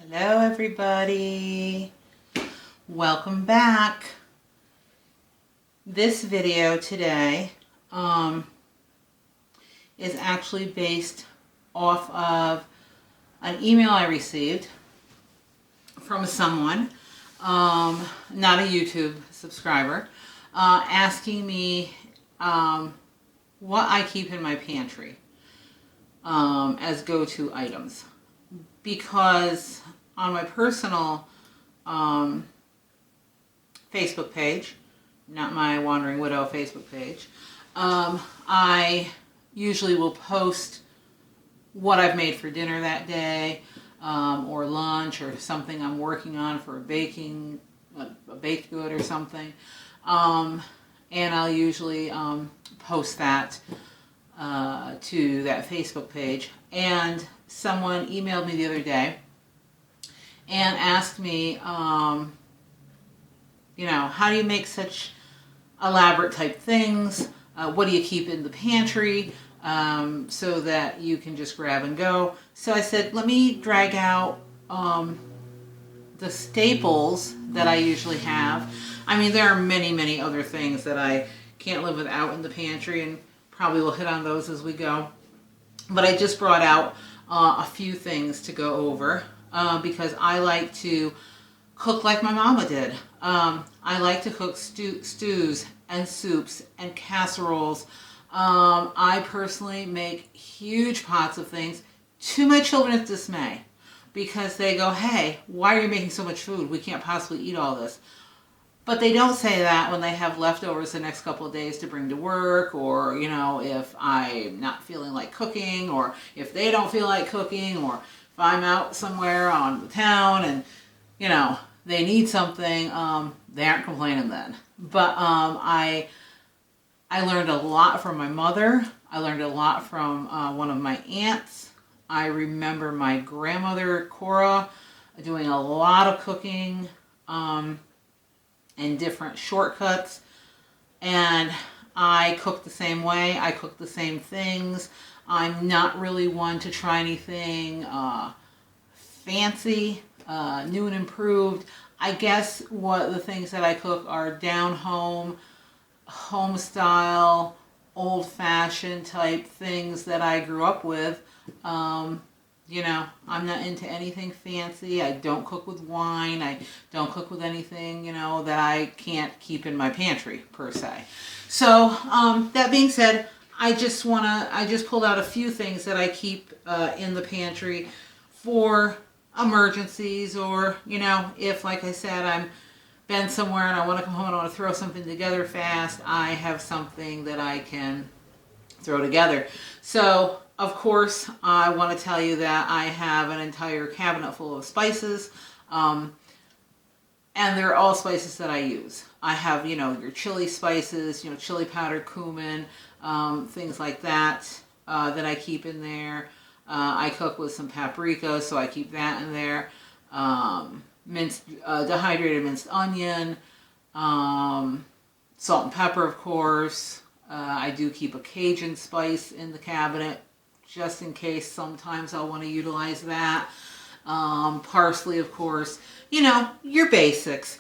Hello everybody, welcome back. This video today is actually based off of an email I received from someone, not a YouTube subscriber, asking me what I keep in my pantry as go-to items. Because on my personal Facebook page, not my Wandering Widow Facebook page, I usually will post what I've made for dinner that day, or lunch, or something I'm working on for a baked good or something, and I'll usually post that to that Facebook page. And someone emailed me the other day and asked me, how do you make such elaborate type things? What do you keep in the pantry so that you can just grab and go? So I said, let me drag out the staples that I usually have. I mean, there are many, many other things that I can't live without in the pantry, and probably we'll hit on those as we go. But I just brought out a few things to go over because I like to cook like my mama did. I like to cook stews and soups and casseroles. I personally make huge pots of things, to my children's dismay, because they go, hey, why are you making so much food? We can't possibly eat all this. But they don't say that when they have leftovers the next couple of days to bring to work, or, if I'm not feeling like cooking, or if they don't feel like cooking, or if I'm out somewhere on the town and, they need something, they aren't complaining then. But I learned a lot from my mother. I learned a lot from one of my aunts. I remember my grandmother, Cora, doing a lot of cooking, and different shortcuts, and I cook the same way. I cook the same things. I'm not really one to try anything fancy, new and improved. I guess what the things that I cook are down home style, old-fashioned type things that I grew up with. I'm not into anything fancy. I don't cook with wine. I don't cook with anything, that I can't keep in my pantry, per se. So, that being said, I just pulled out a few things that I keep in the pantry for emergencies, or, if, like I said, I'm been somewhere and I want to come home and I want to throw something together fast, I have something that I can throw together. So, of course, I want to tell you that I have an entire cabinet full of spices, and they're all spices that I use. I have, your chili spices, chili powder, cumin, things like that, that I keep in there. I cook with some paprika, so I keep that in there. Dehydrated minced onion, salt and pepper, of course. I do keep a Cajun spice in the cabinet, just in case sometimes I'll want to utilize that. Parsley, of course. Your basics.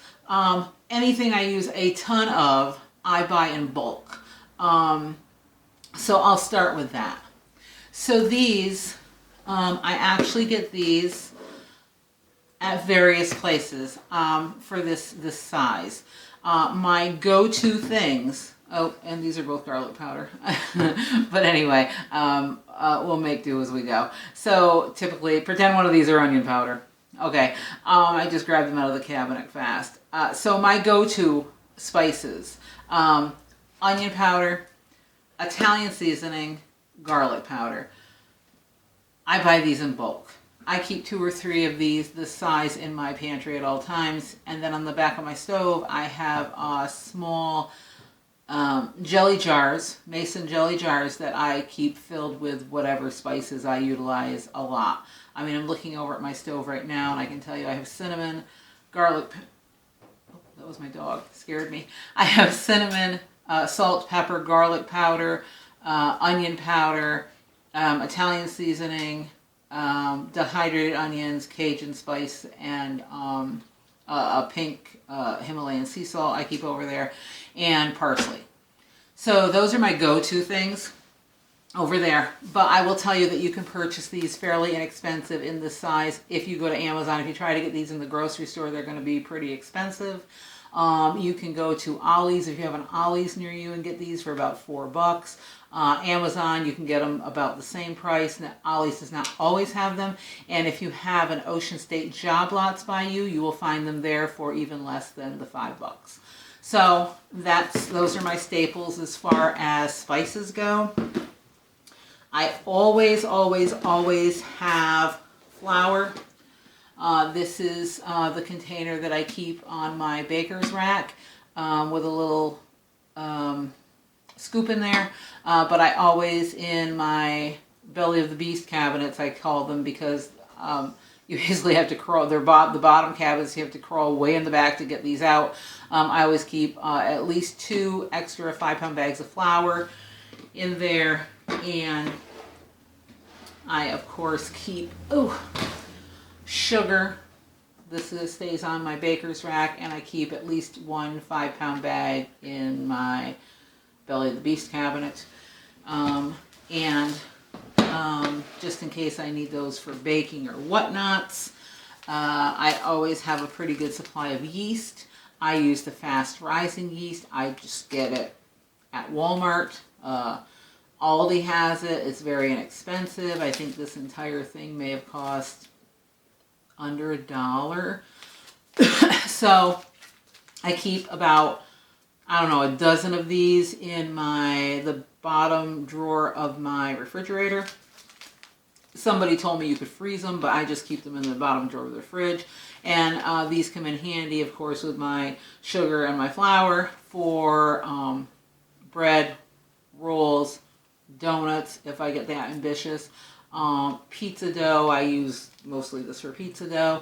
Anything I use a ton of, I buy in bulk. So I'll start with that. So these, I actually get these at various places for this size. My go-to things, oh, and these are both garlic powder. But anyway, we'll make do as we go. So typically, pretend one of these are onion powder. Okay, I just grabbed them out of the cabinet fast. So my go-to spices, onion powder, Italian seasoning, garlic powder. I buy these in bulk. I keep 2 or 3 of these this size in my pantry at all times. And then on the back of my stove, I have small jelly jars, mason jelly jars, that I keep filled with whatever spices I utilize a lot. I mean, I'm looking over at my stove right now, and I can tell you I have cinnamon, garlic. Oh, that was my dog. Scared me. I have cinnamon, salt, pepper, garlic powder, onion powder, Italian seasoning, dehydrated onions, Cajun spice, and a pink Himalayan sea salt I keep over there, and parsley. So those are my go-to things over there. But I will tell you that you can purchase these fairly inexpensive in this size if you go to Amazon. If you try to get these in the grocery store, they're going to be pretty expensive. You can go to Ollie's if you have an Ollie's near you and get these for about $4. Amazon, you can get them about the same price. Now, Ollie's does not always have them. And if you have an Ocean State Job Lots by you, you will find them there for even less than the $5. So those are my staples as far as spices go. I always, always, always have flour. This is the container that I keep on my baker's rack with a little scoop in there. But I always, in my belly of the beast cabinets, I call them, because you basically have to crawl, the bottom cabinets, you have to crawl way in the back to get these out. I always keep at least 2 extra 5-pound bags of flour in there, and I of course keep sugar. This stays on my baker's rack, and I keep at least 1 5-pound bag in my belly of the beast cabinet, just in case I need those for baking or whatnots. I always have a pretty good supply of yeast. I use the fast rising yeast. I just get it at Walmart. Aldi has it. It's very inexpensive. I think this entire thing may have cost under $1. So I keep about, I don't know, a dozen of these in the bottom drawer of my refrigerator. Somebody told me you could freeze them, but I just keep them in the bottom drawer of the fridge. And these come in handy, of course, with my sugar and my flour for bread, rolls, donuts, if I get that ambitious. Pizza dough, I use mostly this for pizza dough.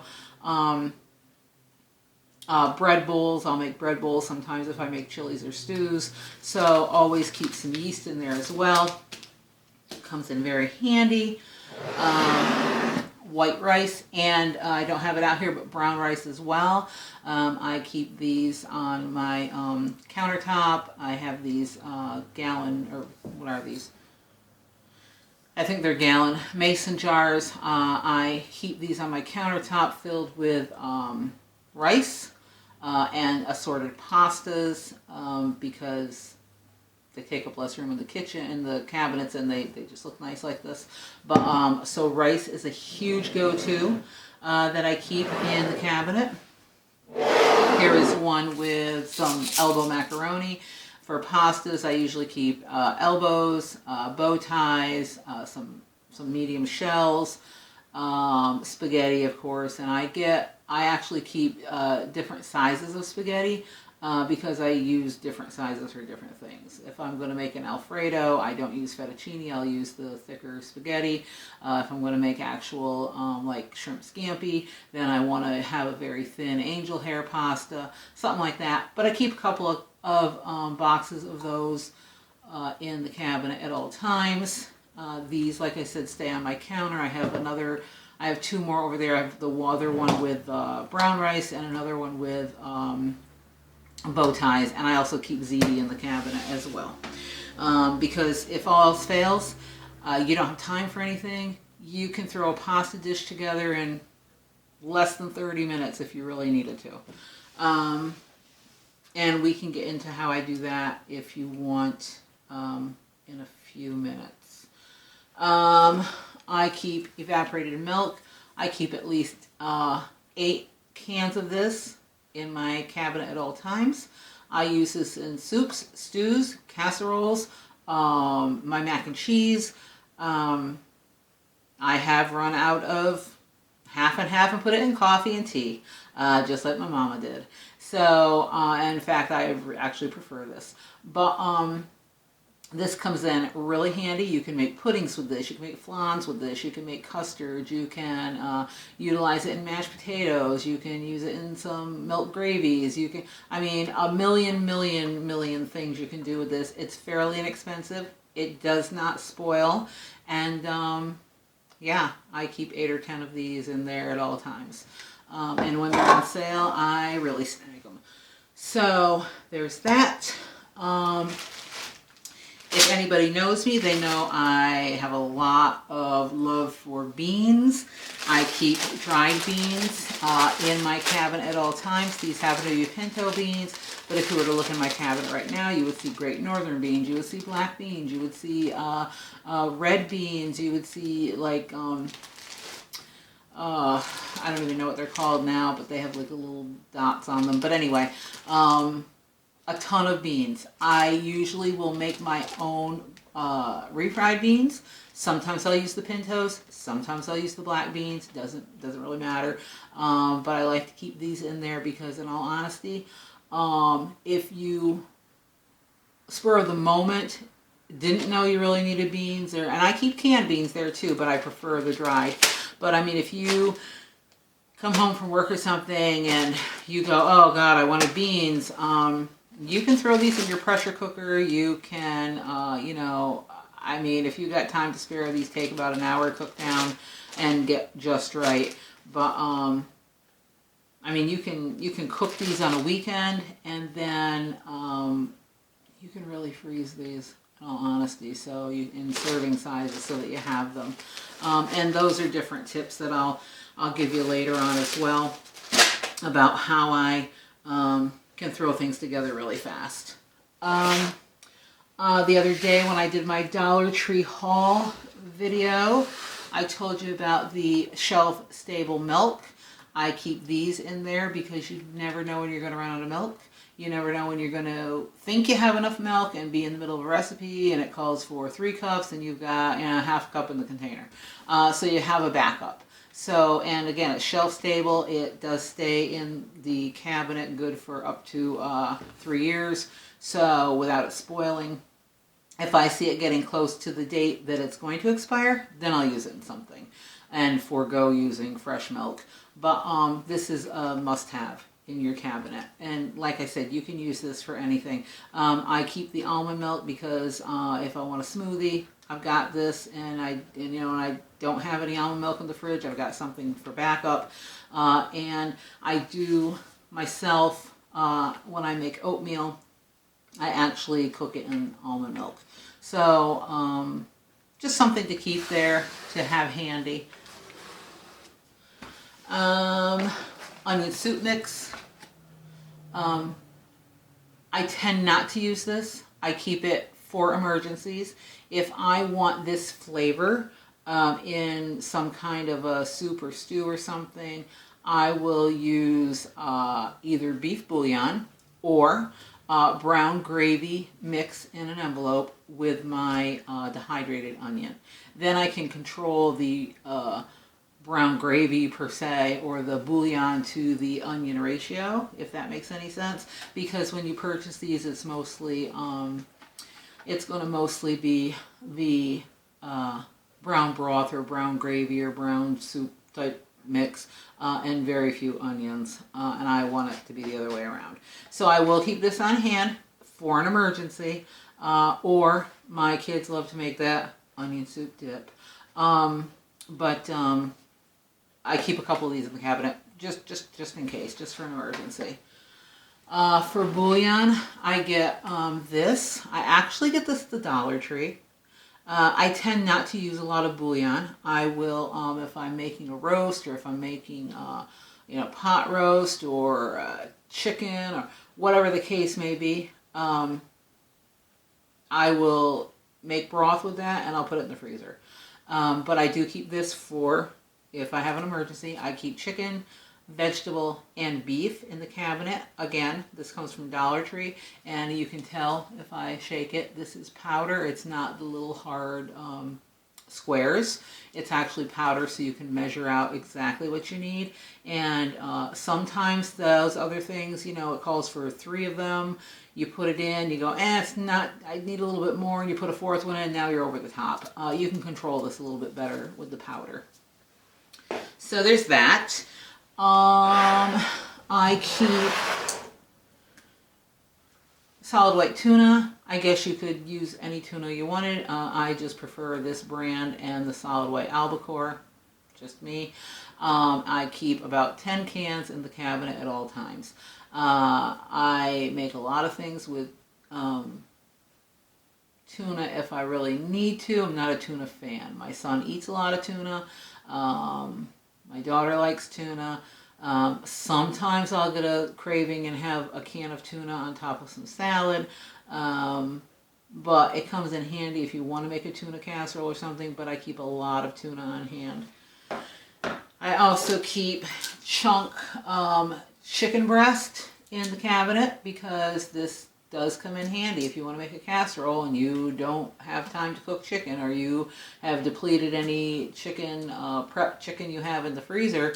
Bread bowls, I'll make bread bowls sometimes if I make chilies or stews. So always keep some yeast in there as well. Comes in very handy. White rice, and I don't have it out here, but brown rice as well. I keep these on my countertop. I have these gallon, or what are these? I think they're gallon mason jars. I keep these on my countertop filled with rice and assorted pastas because they take up less room in the kitchen, in the cabinets, and they just look nice like this. But so rice is a huge go-to that I keep in the cabinet. Here is one with some elbow macaroni. For pastas, I usually keep elbows, bow ties, some medium shells, spaghetti, of course, and I actually keep different sizes of spaghetti. Because I use different sizes for different things. If I'm going to make an Alfredo, I don't use fettuccine, I'll use the thicker spaghetti. If I'm going to make actual like shrimp scampi, then I want to have a very thin angel hair pasta, something like that. But I keep a couple of boxes of those in the cabinet at all times. These, like I said, stay on my counter. I have 2 more over there. I have the other one with brown rice and another one with bow ties, and I also keep ziti in the cabinet as well. Because if all else fails, you don't have time for anything, you can throw a pasta dish together in less than 30 minutes if you really needed to. And we can get into how I do that if you want in a few minutes. I keep evaporated milk. I keep at least 8 cans of this in my cabinet at all times. I use this in soups, stews, casseroles, my mac and cheese. I have run out of half and half and put it in coffee and tea, just like my mama did. So, and in fact, I actually prefer this. But this comes in really handy. You can make puddings with this. You can make flans with this. You can make custard. You can utilize it in mashed potatoes. You can use it in some milk gravies. You can, I mean, a million things you can do with this. It's fairly inexpensive. It does not spoil. And yeah, I keep 8 or 10 of these in there at all times. And when they're on sale, I really snag them. So there's that. If anybody knows me, they know I have a lot of love for beans. I keep dried beans in my cabinet at all times. These happen to be pinto beans, but if you were to look in my cabinet right now, you would see Great Northern beans, you would see black beans, you would see red beans, you would see like, I don't even know what they're called now, but they have like little dots on them. But anyway, a ton of beans. I usually will make my own refried beans. Sometimes I'll use the pintos, sometimes I'll use the black beans. Doesn't really matter. But I like to keep these in there because, in all honesty, if you spur of the moment didn't know you really needed beans, and I keep canned beans there too, but I prefer the dried. But I mean, if you come home from work or something and you go, oh God, I wanted beans, you can throw these in your pressure cooker. You can, you know, I mean, if you got time to spare, these take about an hour to cook down and get just right. But I mean, you can cook these on a weekend, and then you can really freeze these, in all honesty, so you in serving sizes so that you have them. And those are different tips that I'll give you later on as well about how I can throw things together really fast. The other day when I did my Dollar Tree haul video, I told you about the shelf stable milk. I keep these in there because you never know when you're going to run out of milk. You never know when you're going to think you have enough milk and be in the middle of a recipe and it calls for 3 cups and you've got, you know, half a cup in the container. So you have a backup. So, and again, it's shelf stable. It does stay in the cabinet good for up to 3 years. So without it spoiling. If I see it getting close to the date that it's going to expire, then I'll use it in something and forego using fresh milk. But this is a must-have in your cabinet, and like I said, you can use this for anything. I keep the almond milk because if I want a smoothie, I've got this, and I don't have any almond milk in the fridge. I've got something for backup, and I do myself when I make oatmeal. I actually cook it in almond milk, so just something to keep there to have handy. Onion soup mix. I tend not to use this. I keep it for emergencies. If I want this flavor in some kind of a soup or stew or something, I will use either beef bouillon or brown gravy mix in an envelope with my dehydrated onion. Then I can control the brown gravy per se, or the bouillon to the onion ratio, if that makes any sense. Because when you purchase these, it's mostly, it's going to mostly be the brown broth or brown gravy or brown soup type mix, and very few onions. And I want it to be the other way around. So I will keep this on hand for an emergency, or my kids love to make that onion soup dip. I keep a couple of these in the cabinet just in case, just for an emergency. For bouillon, I get this. I actually get this at the Dollar Tree. I tend not to use a lot of bouillon. I will, if I'm making a roast, or if I'm making pot roast or chicken or whatever the case may be, I will make broth with that and I'll put it in the freezer. But I do keep this for if I have an emergency. I keep chicken, vegetable, and beef in the cabinet. Again, this comes from Dollar Tree, and you can tell if I shake it, this is powder. It's not the little hard squares. It's actually powder, so you can measure out exactly what you need. And sometimes those other things, it calls for 3 of them. You put it in, you go, it's not, I need a little bit more, and you put a 4th one in, and now you're over the top. You can control this a little bit better with the powder. So there's that. I keep solid white tuna. I guess you could use any tuna you wanted. I just prefer this brand and the solid white albacore. Just me. I keep about 10 cans in the cabinet at all times. I make a lot of things with tuna if I really need to. I'm not a tuna fan. My son eats a lot of tuna. My daughter likes tuna. Sometimes I'll get a craving and have a can of tuna on top of some salad. But it comes in handy if you want to make a tuna casserole or something, but I keep a lot of tuna on hand. I also keep chunk chicken breast in the cabinet because this does come in handy if you want to make a casserole and you don't have time to cook chicken, or you have depleted any chicken, prep chicken you have in the freezer.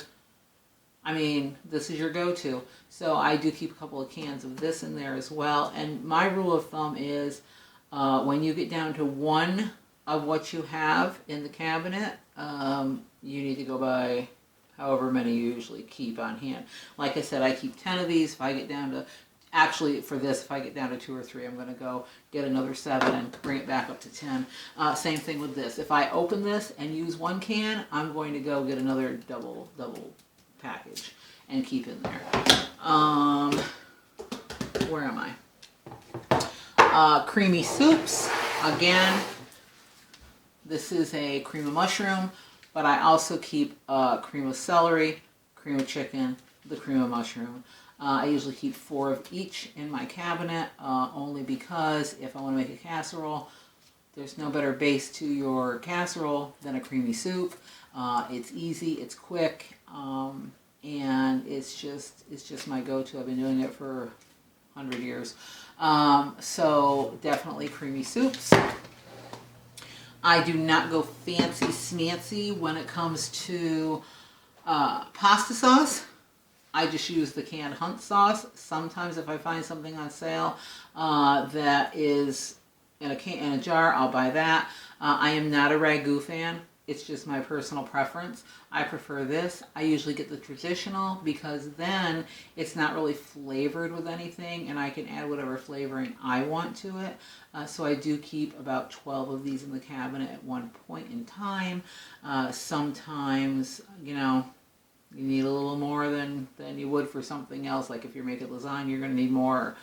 I mean, this is your go-to. So I do keep a couple of cans of this in there as well. And my rule of thumb is when you get down to one of what you have in the cabinet, you need to go by however many you usually keep on hand. Like I said, I keep 10 of these. If I get down to, actually for this, if I get down to 2 or 3, I'm going to go get another 7 and bring it back up to 10. Same thing with this. If I open this and use 1 can, I'm going to go get another double package and keep in there. Where am I? Creamy soups. Again, this is a cream of mushroom, but I also keep cream of celery, cream of chicken, the cream of mushroom. I usually keep 4 of each in my cabinet, only because if I want to make a casserole, there's no better base to your casserole than a creamy soup. It's easy, it's quick, and it's just my go-to. I've been doing it for 100 years. So definitely creamy soups. I do not go fancy smancy when it comes to pasta sauce. I just use the canned Hunt sauce. Sometimes if I find something on sale that is in a jar, I'll buy that. I am not a ragu fan. It's just my personal preference. I prefer this. I usually get the traditional because then it's not really flavored with anything and I can add whatever flavoring I want to it. So I do keep about 12 of these in the cabinet at one point in time. Sometimes, you know, you need a little more than you would for something else. Like if you're making lasagna, you're going to need more,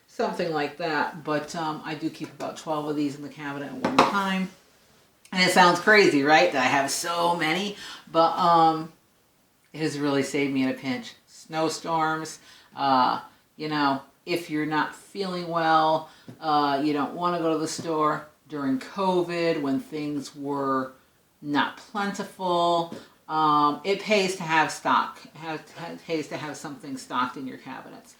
something like that. But I do keep about 12 of these in the cabinet at one time. And it sounds crazy, right, that I have so many, but it has really saved me in a pinch. Snowstorms, you know, if you're not feeling well, you don't want to go to the store during COVID when things were not plentiful. It pays to have stock. It pays to have something stocked in your cabinets.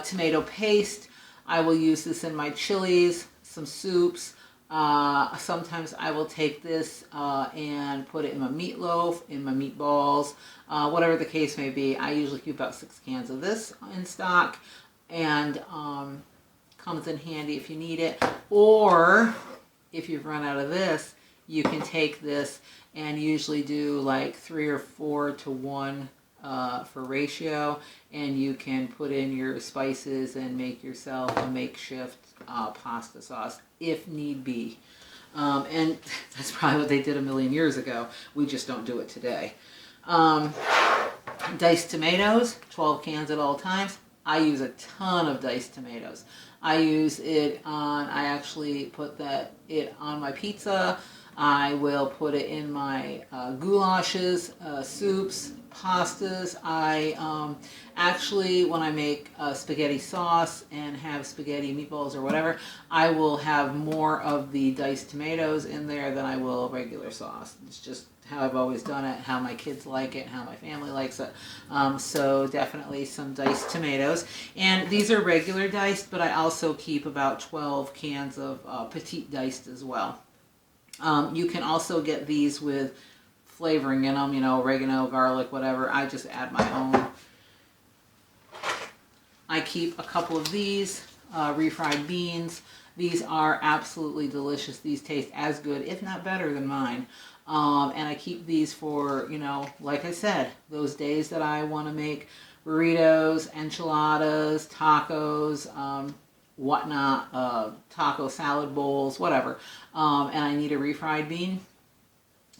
Tomato paste, I will use this in my chilies, some soups. Sometimes I will take this and put it in my meatloaf, in my meatballs, whatever the case may be. I usually keep about 6 cans of this in stock, and comes in handy if you need it. Or if you've run out of this, you can take this and usually do like 3 or 4 to 1 for ratio, and you can put in your spices and make yourself a makeshift pasta sauce if need be. And that's probably what they did a million years ago. We just don't do it today. Diced tomatoes, 12 cans at all times. I use a ton of diced tomatoes. I use it on, I actually put it on my pizza. I will put it in my goulashes, soups, pastas. I actually, when I make spaghetti sauce and have spaghetti meatballs or whatever, I will have more of the diced tomatoes in there than I will regular sauce. It's just how I've always done it, how my kids like it, how my family likes it. So definitely some diced tomatoes. And these are regular diced, but I also keep about 12 cans of petite diced as well. You can also get these with flavoring in them, you know, oregano, garlic, whatever. I just add my own. I keep a couple of these refried beans. These are absolutely delicious. These taste as good, if not better, than mine. And I keep these for, you know, like I said, those days that I want to make burritos, enchiladas, tacos, whatnot, taco salad bowls, whatever, and I need a refried bean,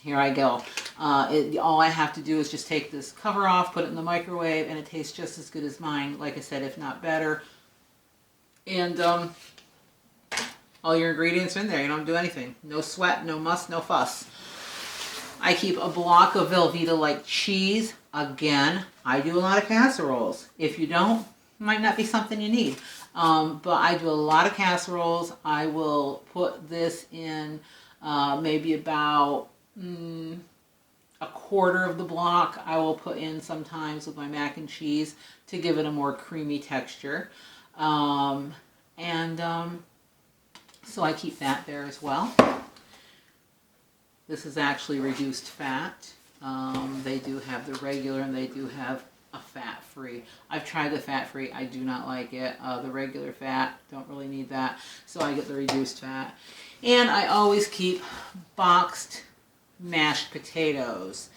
here I go. All I have to do is just take this cover off, put it in the microwave, and it tastes just as good as mine, like I said, if not better. And all your ingredients are in there. You don't do anything. No sweat, no muss, no fuss. I keep a block of Velveeta like cheese. Again, I do a lot of casseroles. If you don't, might not be something you need. But I do a lot of casseroles. I will put this in maybe about a quarter of the block. I will put in sometimes with my mac and cheese to give it a more creamy texture. So I keep that there as well. This is actually reduced fat. They do have the regular and they do have a fat-free. I've tried the fat-free. I do not like it. The regular fat, don't really need that. So I get the reduced fat. And I always keep boxed mashed potatoes.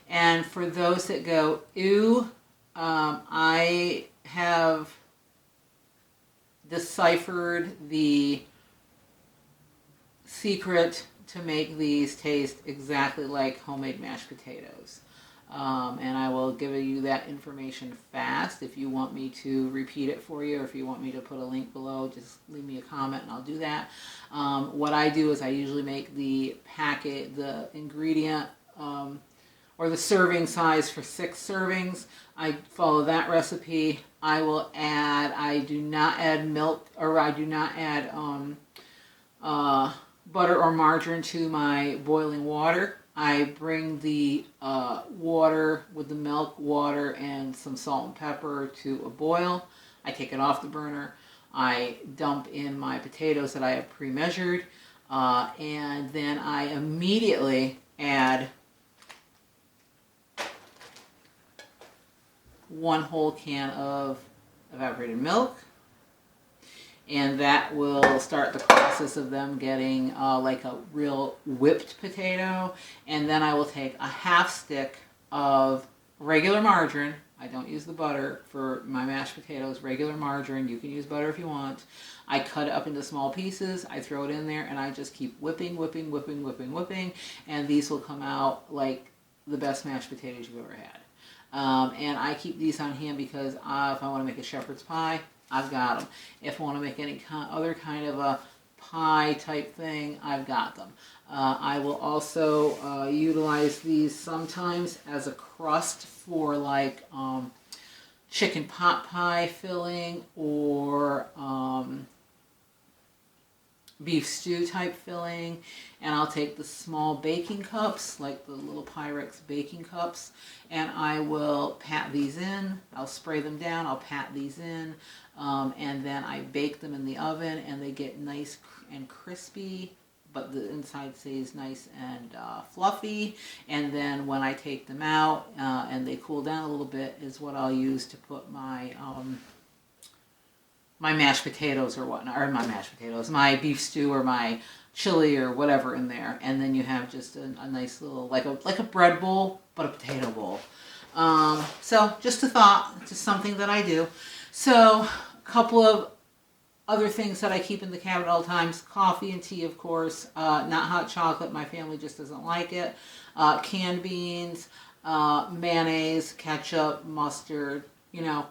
And for those that go, ew, I have deciphered the secret to make these taste exactly like homemade mashed potatoes. And I will give you that information fast. If you want me to repeat it for you, or if you want me to put a link below, just leave me a comment and I'll do that. What I do is I usually make the packet, the ingredient, or the serving size for 6 servings. I follow that recipe. I will add, I do not add milk, or I do not add butter or margarine to my boiling water. I bring the water with the milk, water, and some salt and pepper to a boil. I take it off the burner. I dump in my potatoes that I have pre-measured, and then I immediately add 1 whole can of evaporated milk, and that will start the process of them getting like a real whipped potato. And then I will take a half stick of regular margarine. I don't use the butter for my mashed potatoes. Regular margarine. You can use butter if you want. I cut it up into small pieces. I throw it in there, and I just keep whipping, whipping, whipping, whipping, whipping, and these will come out like the best mashed potatoes you've ever had. And I keep these on hand because if I want to make a shepherd's pie, I've got them. If I want to make any other kind of a pie type thing, I've got them. I will also utilize these sometimes as a crust for like chicken pot pie filling, or beef stew type filling. And I'll take the small baking cups, like the little Pyrex baking cups, and I will pat these in. I'll spray them down, I'll pat these in, and then I bake them in the oven, and they get nice and crispy, but the inside stays nice and fluffy. And then when I take them out and they cool down a little bit is what I'll use to put my my mashed potatoes or whatnot, or my beef stew or my chili or whatever in there. And then you have just a nice little, like a bread bowl, but a potato bowl. So just a thought, just something that I do. So a couple of other things that I keep in the cabinet all the times: coffee and tea, of course, not hot chocolate. My family just doesn't like it. Canned beans, mayonnaise, ketchup, mustard,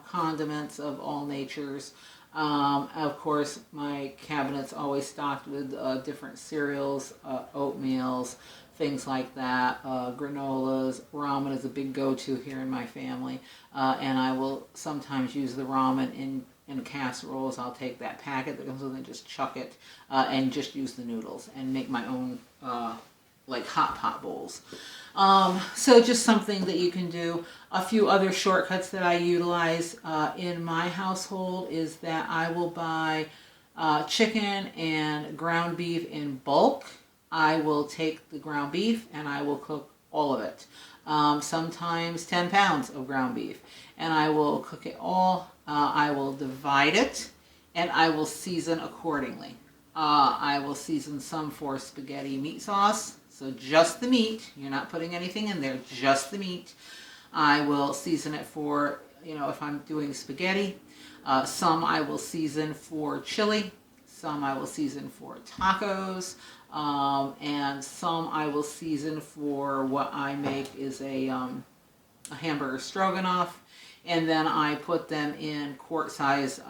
condiments of all natures. Of course, my cabinet's always stocked with different cereals, oatmeals, things like that, granolas. Ramen is a big go-to here in my family, and I will sometimes use the ramen in casseroles. I'll take that packet that comes with it and just chuck it, and just use the noodles and make my own like hot pot bowls. So just something that you can do. A few other shortcuts that I utilize in my household is that I will buy chicken and ground beef in bulk. I will take the ground beef and I will cook all of it. Sometimes 10 pounds of ground beef. And I will cook it all. I will divide it and I will season accordingly. I will season some for spaghetti meat sauce. So just the meat. You're not putting anything in there, just the meat. I will season it for if I'm doing spaghetti. Some I will season for chili. Some I will season for tacos. And some I will season for what I make is a hamburger stroganoff. And then I put them in quart size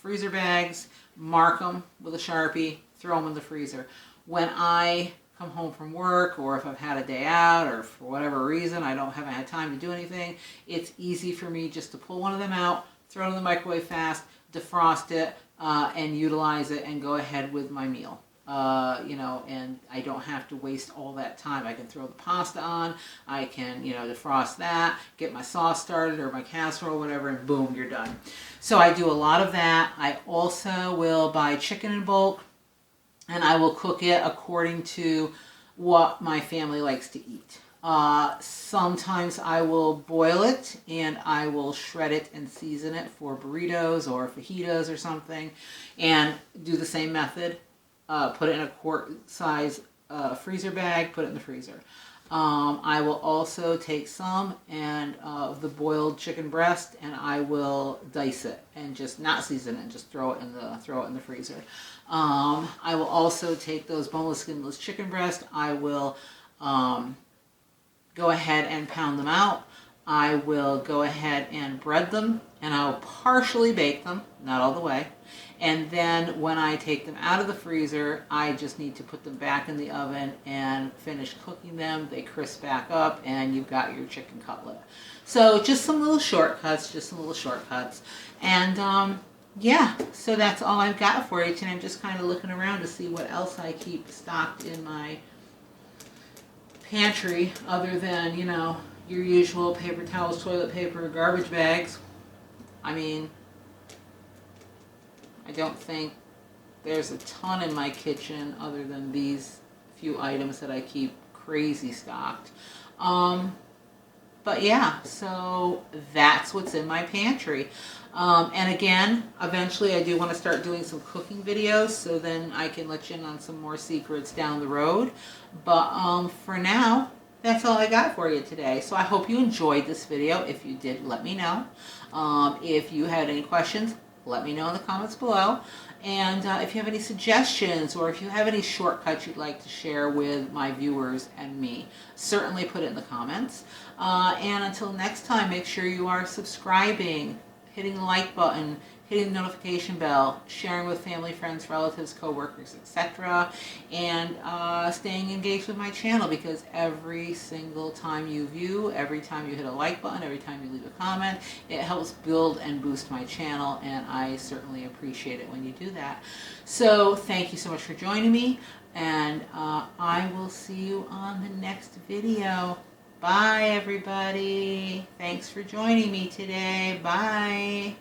freezer bags, mark them with a Sharpie, throw them in the freezer. When I come home from work, or if I've had a day out, or for whatever reason I haven't had time to do anything, it's easy for me just to pull one of them out, throw it in the microwave fast, defrost it, and utilize it and go ahead with my meal. And I don't have to waste all that time. I can throw the pasta on, I can, defrost that, get my sauce started or my casserole, whatever, and boom, you're done. So I do a lot of that. I also will buy chicken in bulk, and I will cook it according to what my family likes to eat. Sometimes I will boil it and I will shred it and season it for burritos or fajitas or something, and do the same method. Put it in a quart size freezer bag, put it in the freezer. I will also take some of the boiled chicken breast, and I will dice it and just not season it and just throw it in the freezer. I will also take those boneless, skinless chicken breast. I will go ahead and pound them out. I will go ahead and bread them, and I'll partially bake them, not all the way. And then when I take them out of the freezer, I just need to put them back in the oven and finish cooking them. They crisp back up, and you've got your chicken cutlet. So just some little shortcuts, And yeah, so that's all I've got for you today. I'm just kind of looking around to see what else I keep stocked in my pantry, other than, your usual paper towels, toilet paper, garbage bags. I mean, I don't think there's a ton in my kitchen other than these few items that I keep crazy stocked. But yeah, so that's what's in my pantry. And again, eventually I do want to start doing some cooking videos, so then I can let you in on some more secrets down the road. But for now, that's all I got for you today. So I hope you enjoyed this video. If you did, let me know. If you had any questions, let me know in the comments below. And if you have any suggestions, or if you have any shortcuts you'd like to share with my viewers and me, certainly put it in the comments. And until next time, make sure you are subscribing, hitting the like button, hitting the notification bell, sharing with family, friends, relatives, co-workers, etc. And staying engaged with my channel, because every single time you view, every time you hit a like button, every time you leave a comment, it helps build and boost my channel, and I certainly appreciate it when you do that. So thank you so much for joining me, and I will see you on the next video. Bye, everybody. Thanks for joining me today. Bye.